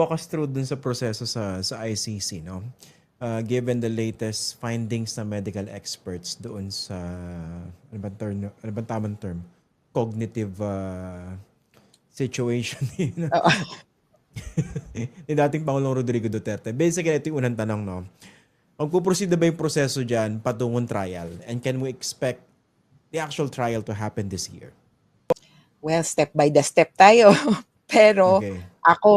Walk us through dun sa proseso sa ICC, no? Given the latest findings ng medical experts doon sa ano bang tamang term? Cognitive situation Oo. ni dating Pangulong Rodrigo Duterte. Basically, ito yung unang tanong, no? Magpuproceed na ba yung proseso dyan patungong trial? And can we expect the actual trial to happen this year? Well, step by the step tayo. Pero Okay. ako,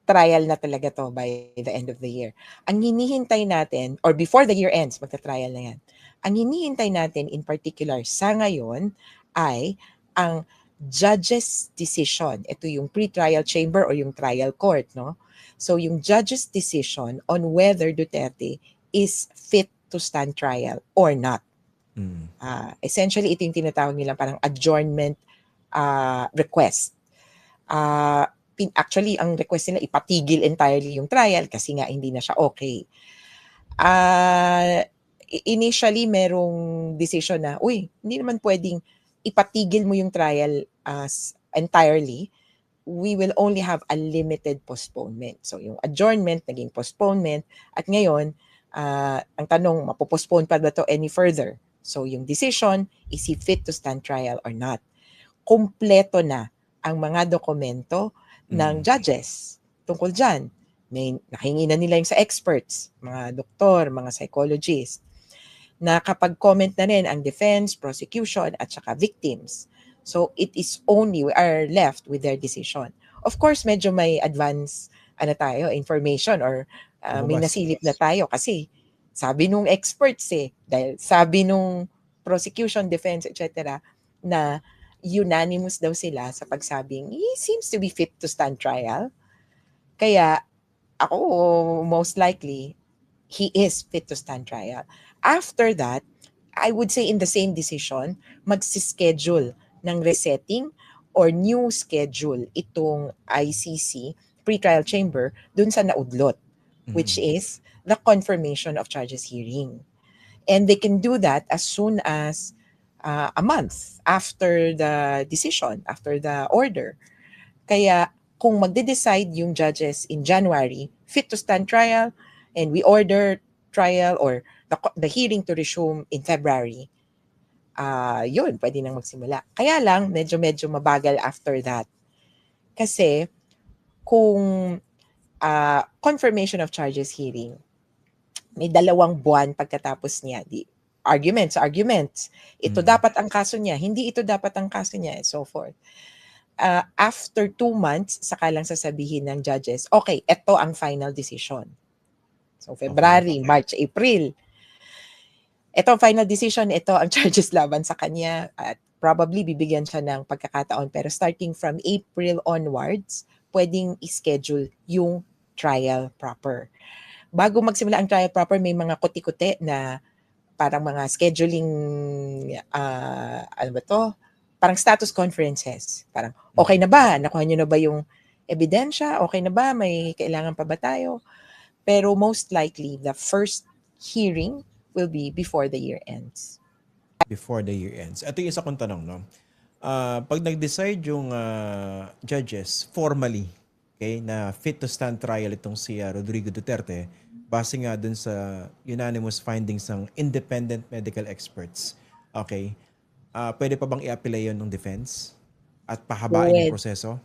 trial na talaga 'to by the end of the year. Ang hinihintay natin or before the year ends, magta-trial na 'yan. Ang hinihintay natin in particular sa ngayon ay ang judge's decision. Ito yung pre-trial chamber or yung trial court, 'no? So yung judge's decision on whether Duterte is fit to stand trial or not. Mm. Essentially, ito yung tinatawag nilang parang adjournment request. Actually, ang request nila ipatigil entirely yung trial kasi nga hindi na siya okay. Initially, merong decision na, uy, hindi naman pwedeng ipatigil mo yung trial entirely. We will only have a limited postponement. So, yung adjournment, naging postponement. At ngayon, ang tanong, mapopostpone pa ba to any further? So, yung decision, is he fit to stand trial or not? Kumpleto na ang mga dokumento ng judges tungkol dyan. May nakahingi na nila yung sa experts, mga doktor, mga psychologists, na kapag comment na rin ang defense, prosecution, at saka victims. So it is only, we are left with their decision. Of course, medyo may advance information or may Lumabas. nasilip na tayo kasi sabi nung experts dahil sabi nung prosecution, defense, etc. na unanimous daw sila sa pagsabing he seems to be fit to stand trial. Kaya ako, most likely, he is fit to stand trial. After that, I would say in the same decision, magsischedule ng resetting or new schedule itong ICC pre-trial chamber dun sa naudlot, which is the confirmation of charges hearing. And they can do that as soon as a month after the decision, after the order. Kaya kung magde-decide yung judges in January, fit to stand trial, and we order trial or the hearing to resume in February, yun, pwede nang magsimula. Kaya lang, medyo mabagal after that. Kasi kung confirmation of charges hearing, may 2 buwan pagkatapos niya, arguments. Ito dapat ang kaso niya, hindi ito dapat ang kaso niya, and so forth. After 2 months, saka lang sasabihin ng judges, okay, ito ang final decision. So, February, March, April. Ito ang final decision, ito ang charges laban sa kanya at probably bibigyan siya ng pagkakataon. Pero starting from April onwards, pwedeng i-schedule yung trial proper. Bago magsimula ang trial proper, may mga kuti-kuti na parang mga scheduling, ano ba to? Parang status conferences. Parang, okay na ba? Nakuha nyo na ba yung ebidensya? Okay na ba? May kailangan pa ba tayo? Pero most likely, the first hearing will be before the year ends. Before the year ends. Ito yung isa kong tanong, no? Pag nag-decide yung judges formally, okay, na fit to stand trial itong si Rodrigo Duterte, base nga dun sa unanimous findings ng independent medical experts, okay, pwede pa bang i-apply yun ng defense at pahabain yung Pwede. proseso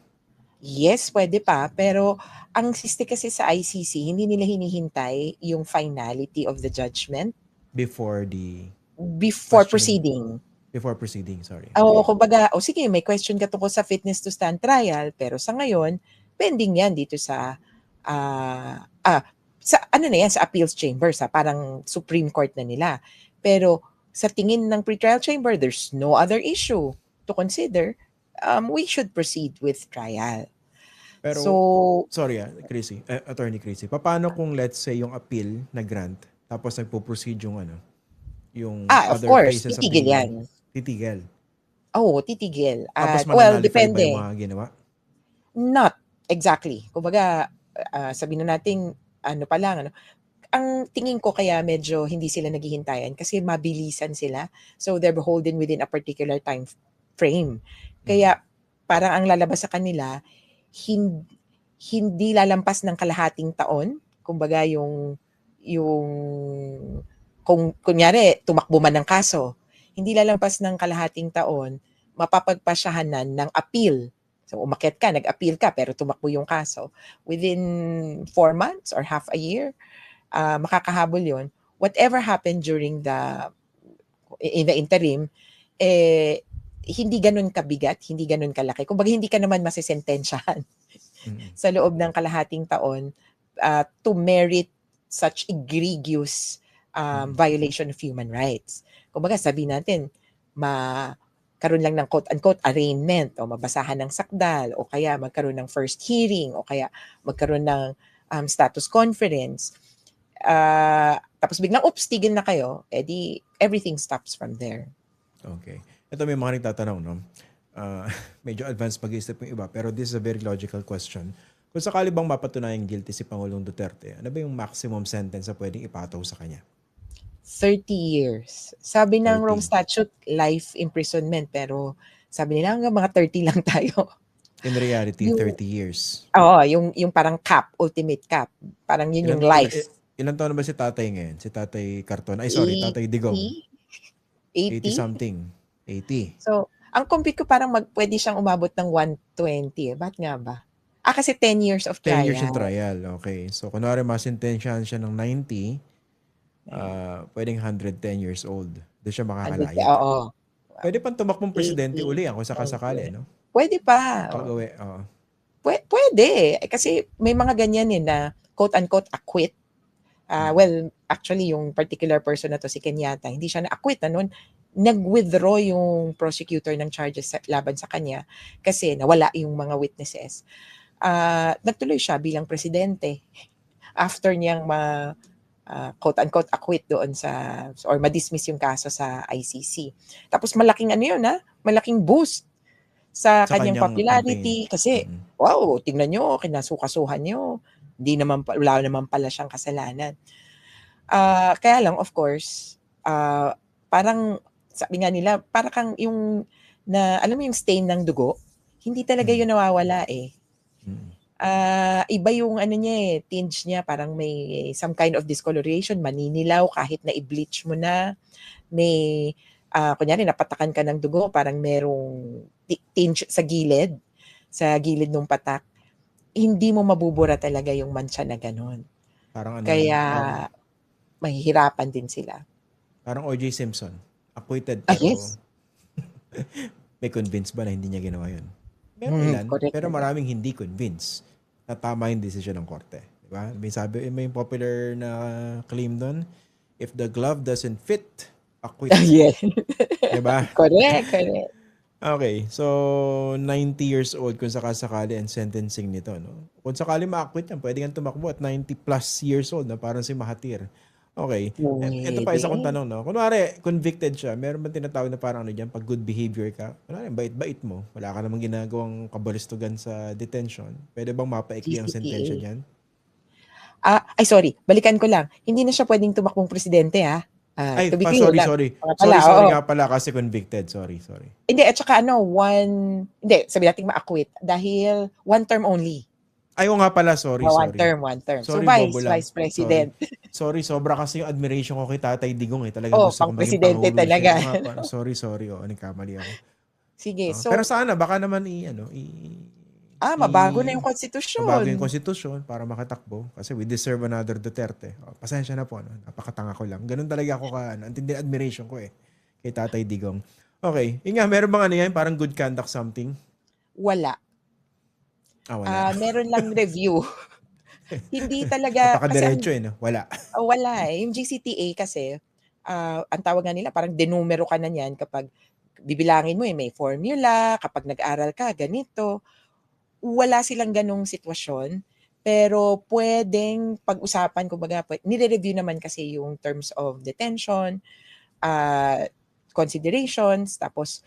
Yes, pwede pa. Pero ang siste kasi sa ICC, hindi nila hinihintay yung finality of the judgment before the before questioning, proceeding. before proceeding, sorry. Oo, kumbaga, sige, may question ka tungkol sa fitness to stand trial, pero sa ngayon, pending yan dito sa, sa ano na yan, sa appeals chamber, sa parang Supreme Court na nila. Pero sa tingin ng pretrial chamber, there's no other issue to consider. We should proceed with trial. Pero, So, sorry Chrissy, Attorney Chrissy, paano kung let's say yung appeal na grant, tapos nagpo-proceed yung yung of other course, phases of titigil the yan. titigil. Oo, titigil. Tapos At, well, mananalify ba yung depende. mga ginawa? Not exactly. Kumbaga, sabihin na natin, ano pa lang, ano, ang tingin ko kaya medyo hindi sila naghihintayan kasi mabilisan sila. So they're beholden within a particular time frame. Kaya parang ang lalabas sa kanila, hindi, hindi lalampas ng kalahating taon, kumbaga yung kung kunyari tumakbo man ng kaso, hindi lalampas ng kalahating taon, mapapagpasyahanan ng appeal. So umakyat ka, nag-appeal ka, pero tumakbo yung kaso. Within 4 months or half a year, makakahabol yon. Whatever happened during in the interim, hindi ganun kabigat, hindi ganun kalaki. Kumbaga hindi ka naman masisentensyahan sa loob ng kalahating taon to merit such egregious violation of human rights. Kumbaga sabi natin, karoon lang ng quote-unquote arraignment o mabasahan ng sakdal o kaya magkaroon ng first hearing o kaya magkaroon ng status conference. Tapos biglang, oops, tigil na kayo, edi everything stops from there. Okay. Ito may mga nagtatanong, no? Medyo advanced mag-iisip yung iba, pero this is a very logical question. Kung sakali bang mapatunayang guilty si Pangulong Duterte, ano ba yung maximum sentence na pwedeng ipataw sa kanya? 30 years. Sabi ng 30. Rome Statute, life imprisonment, pero sabi nila hanggang mga 30 lang tayo. In reality, Yung- 30 years. Oo, yung parang cap, ultimate cap. Parang yun yung life. Ilan taon na ba si tatay ngayon? Si tatay Carton? Ay, sorry, tatay Digong. 80 80? something. 80. So, ang compute ko parang pwede siyang umabot ng 120. Ba't nga ba? Kasi 10 years of 10 trial. years in trial. Okay. So, kunwari masintensyahan siya ng 90, pwedeng 110 years old. Doon siya makakalaya. Oo. Pwede pang tumakbong presidente 80, uli kung sakasakali, no? Pwede pa. Pag-uwi, oo. Pwede. Kasi may mga ganyan na quote-unquote acquit. Well, actually, yung particular person na to, si Kenyatta, hindi siya na-acquit. Nag-withdraw yung prosecutor ng charges laban sa kanya kasi nawala yung mga witnesses. Nagtuloy siya bilang presidente after niyang quote-unquote acquit doon or ma-dismiss yung kaso sa ICC. Tapos malaking malaking boost sa kanyang popularity campaign. kasi wow, tingnan nyo, kinasukasuhan nyo. Wala naman pala siyang kasalanan. Kaya lang, of course, parang sabi nga nila, parang kang alam mo yung stain ng dugo, hindi talaga yun nawawala eh. Iba yung niya tinge niya, parang may some kind of discoloration, maninilaw kahit na i-bleach mo na, may kunyari napatakan ka ng dugo, parang merong tinge sa gilid ng patak, hindi mo mabubura talaga yung mancha na ganon. Kaya mahihirapan din sila. Parang O.J. Simpson. Acquitted pero yes. may convince ba na hindi niya ginawa yun? Meron ilan, correct, pero maraming hindi convince na tama yung decision ng korte. Diba? May popular na claim doon, if the glove doesn't fit, acquit. Yes. Diba? Correct. Okay, so 90 years old kung sakasakali ang sentencing nito. No? Kung sakali ma-acquit yan, pwede kang tumakbo at 90 plus years old, na parang si Mahathir. Okay. Ito pa isa kong tanong, no? Kunwari, convicted siya, meron ba tinatawag na parang dyan, pag good behavior ka? Kunwari, bait-bait mo, wala ka namang ginagawang kabalistugan sa detention, pwede bang mapaikli ang sentensya dyan? Sorry, balikan ko lang. Hindi na siya pwedeng tumakbong presidente, ha? Sorry nga pala kasi convicted. Sorry. Hindi, at saka sabi natin ma-acquit dahil one term only. Ayaw nga pala, sorry. One term. Sorry, so, vice president. Sorry, sobra kasi yung admiration ko kay Tatay Digong eh. Talagang gusto pang kong maging presidente pangulo talaga. Sorry. Nagkamali ako. Sige, so... Pero sana, baka naman mabago na yung konstitusyon. Mabago yung konstitusyon para makatakbo. Kasi we deserve another Duterte. Pasensya na po, no? Napakatanga ko lang. Ganun talaga ako antindi admiration ko eh. Kay Tatay Digong. Okay. Yun nga, meron bang yan? Parang good conduct something? Wala. Wala. Meron lang review. Hindi talaga. Napakadiretso no? Wala. Wala eh. Yung GCTA kasi, ang tawag nga nila, parang denumero ka na niyan kapag bibilangin mo may formula, kapag nag-aral ka, ganito. Wala silang ganong sitwasyon, pero pwedeng pag-usapan, kumbaga, nire-review naman kasi yung terms of detention, considerations, tapos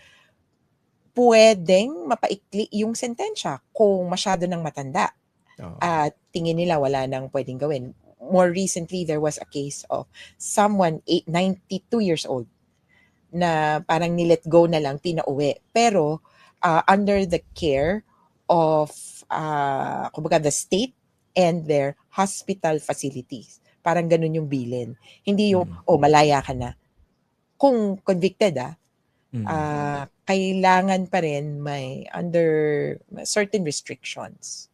pwedeng mapaikli yung sentensya kung masyado nang matanda. Tingin nila wala nang pwedeng gawin. More recently, there was a case of someone 92 years old na parang nilet go na lang, pinauwi. Pero under the care of kumbaga the state and their hospital facilities. Parang ganun yung bilin. Hindi yung, malaya ka na. Kung convicted, kailangan pa rin may under certain restrictions.